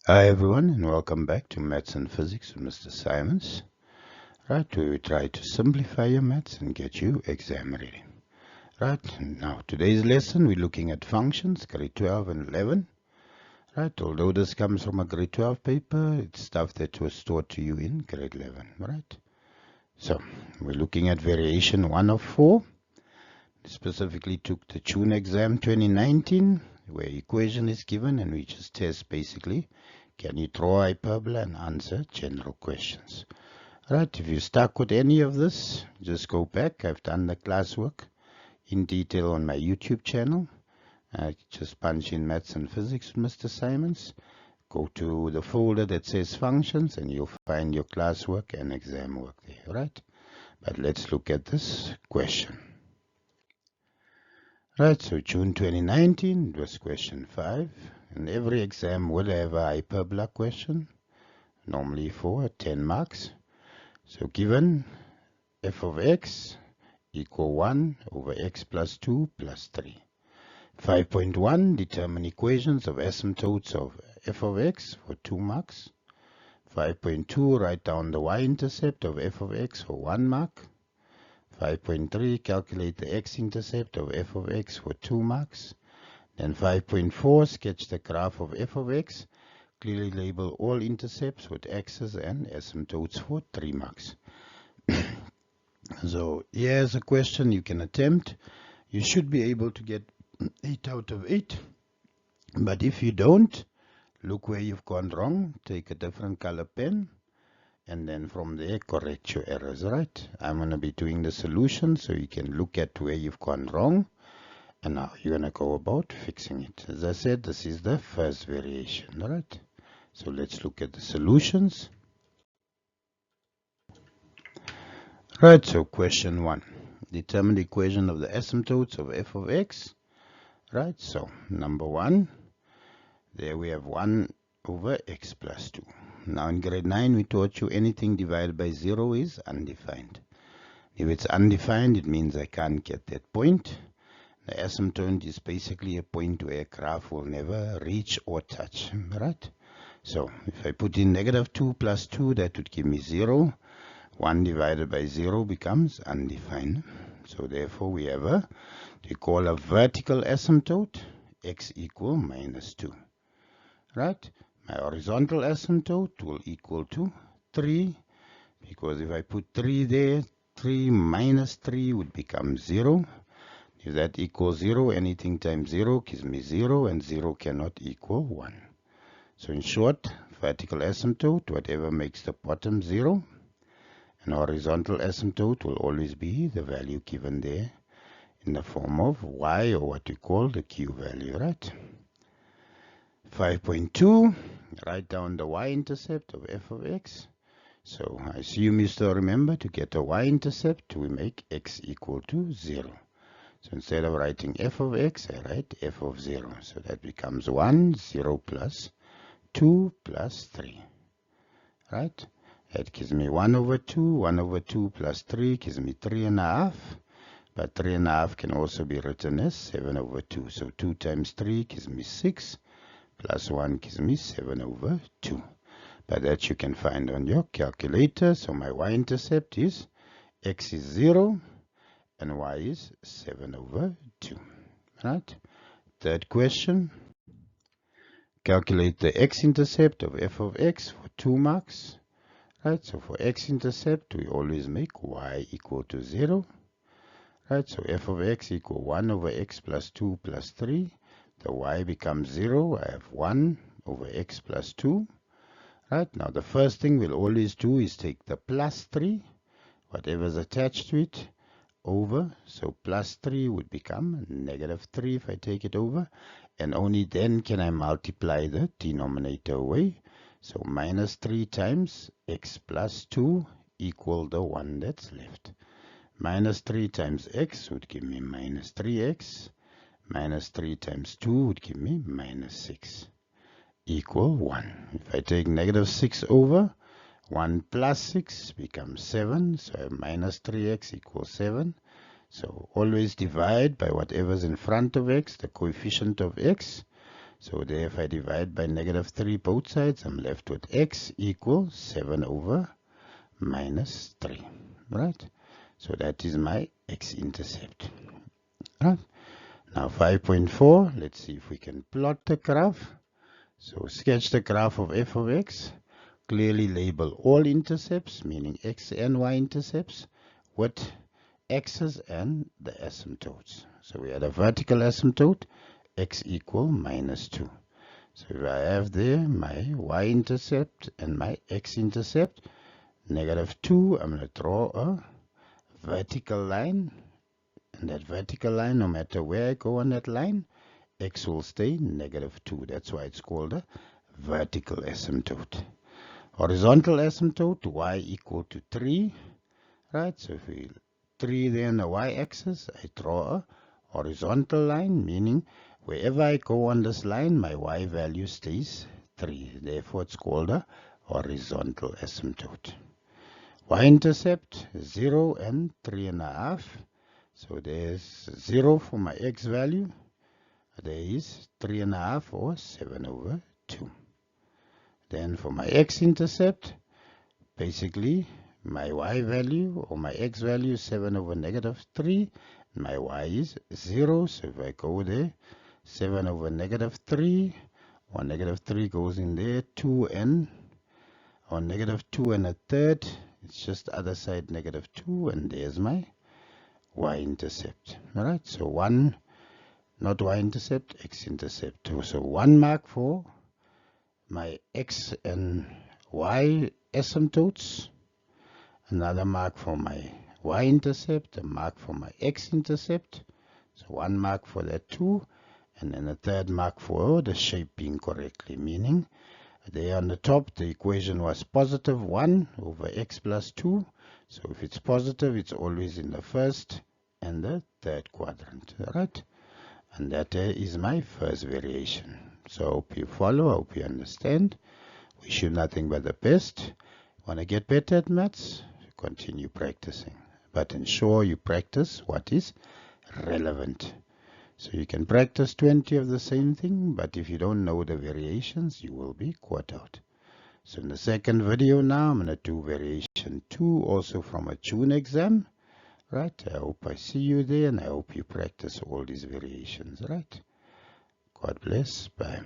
Hi everyone and welcome back to Maths and Physics with Mr. Simons. Right, where we try to simplify your maths and get you exam ready. Right, now today's lesson we're looking at functions, grade 12 and 11. Right, although this comes from a grade 12 paper, it's stuff that was taught to you in grade 11. Right, so we're looking at variation 1 of 4. Specifically took the June exam 2019, where equation is given and we just test basically, can you draw hyperbola and answer general questions. Right, if you're stuck with any of this, just go back. I've done the classwork in detail on my YouTube channel. Just punch in Maths and Physics with Mr. Simons. Go to the folder that says functions and you'll find your classwork and exam work there, right? But let's look at this question. Right, so June 2019, it was question 5, and every exam will have a hyperbola question, normally for 10 marks. So given f of x equal 1 over x plus 2 plus 3. 5.1, determine equations of asymptotes of f of x for 2 marks. 5.2, write down the y-intercept of f of x for 1 mark. 5.3, calculate the x-intercept of f of x for 2 marks. Then 5.4, sketch the graph of f of x. Clearly label all intercepts with axes and asymptotes for 3 marks. So here's a question you can attempt. You should be able to get 8 out of 8. But if you don't, look where you've gone wrong. Take a different color pen. And then from there, correct your errors, right? I'm going to be doing the solution so you can look at where you've gone wrong. And now you're going to go about fixing it. As I said, this is the first variation, right? So let's look at the solutions. Right, so question 1. Determine the equation of the asymptotes of f of x. Right, so number 1, there we have 1 over x plus 2. Now in grade 9 we taught you anything divided by 0 is undefined. If it's undefined, it means I can't get that point. The asymptote is basically a point where a graph will never reach or touch, right? So if I put in negative 2 plus 2, that would give me 0. 1 divided by 0 becomes undefined. So therefore we have we call a vertical asymptote, x equal minus 2. Right? My horizontal asymptote will equal to 3, because if I put 3 there, 3 minus 3 would become 0. If that equals 0, anything times 0 gives me 0, and 0 cannot equal 1. So in short, vertical asymptote, whatever makes the bottom 0, and horizontal asymptote will always be the value given there in the form of y, or what we call the q value, right? 5.2, write down the y-intercept of f of x. So I assume you still remember, to get a y-intercept, we make x equal to 0. So instead of writing f of x, I write f of 0. So that becomes 1, 0 plus 2 plus 3. Right? That gives me 1 over 2. 1 over 2 plus 3 gives me 3.5. But 3.5 can also be written as 7 over 2. So 2 times 3 gives me 6. Plus 1 gives me 7 over 2. But that you can find on your calculator. So my y-intercept is x is 0 and y is 7 over 2. Right? Third question. Calculate the x-intercept of f of x for 2 marks. Right? So for x-intercept, we always make y equal to 0. Right? So f of x equal 1 over x plus 2 plus 3. The y becomes 0. I have 1 over x plus 2. Right, now the first thing we'll always do is take the plus 3, whatever's attached to it, over. So plus 3 would become negative 3 if I take it over. And only then can I multiply the denominator away. So minus 3 times x plus 2 equal the 1 that's left. Minus 3 times x would give me minus 3x. Minus 3 times 2 would give me minus 6 equal 1. If I take negative 6 over, 1 plus 6 becomes 7. So I have minus 3x equals 7. So always divide by whatever's in front of x, the coefficient of x. So there, if I divide by -3 both sides, I'm left with x equals 7 over minus 3, right? So that is my x-intercept, right? Now 5.4, let's see if we can plot the graph. So sketch the graph of f of x. Clearly label all intercepts, meaning x and y intercepts, with x's and the asymptotes. So we had a vertical asymptote, x equal -2. So if I have there my y-intercept and my x-intercept, -2, I'm going to draw a vertical line. And that vertical line, no matter where I go on that line, x will stay -2. That's why it's called a vertical asymptote. Horizontal asymptote, y equal to 3, right? So if we 3 there on the y-axis, I draw a horizontal line, meaning wherever I go on this line, my y value stays 3. Therefore, it's called a horizontal asymptote. Y-intercept, 0 and 3.5. So there's 0 for my x value. There is 3.5 or 7 over 2. Then for my x-intercept, basically my y value or my x value is 7 over -3. My y is 0. So if I go there, 7 over -3, or -3 goes in there, 2 and, or -2 and a third. It's just the other side, -2, and there's my y-intercept. Alright, so 1, not y-intercept, x-intercept. So 1 mark for my x and y asymptotes, another mark for my y-intercept, a mark for my x-intercept. So 1 mark for that too, and then a third mark for the shape being correctly, meaning there on the top the equation was +1 over x plus 2. So if it's positive, it's always in the first and the third quadrant, right? And that is my first variation. So I hope you follow, I hope you understand. Wish you nothing but the best. Want to get better at maths? Continue practicing. But ensure you practice what is relevant. So you can practice 20 of the same thing, but if you don't know the variations, you will be caught out. So in the second video now, I'm going to do variation 2, also from a June exam. Right, I hope I see you there, and I hope you practice all these variations, right? God bless. Bye.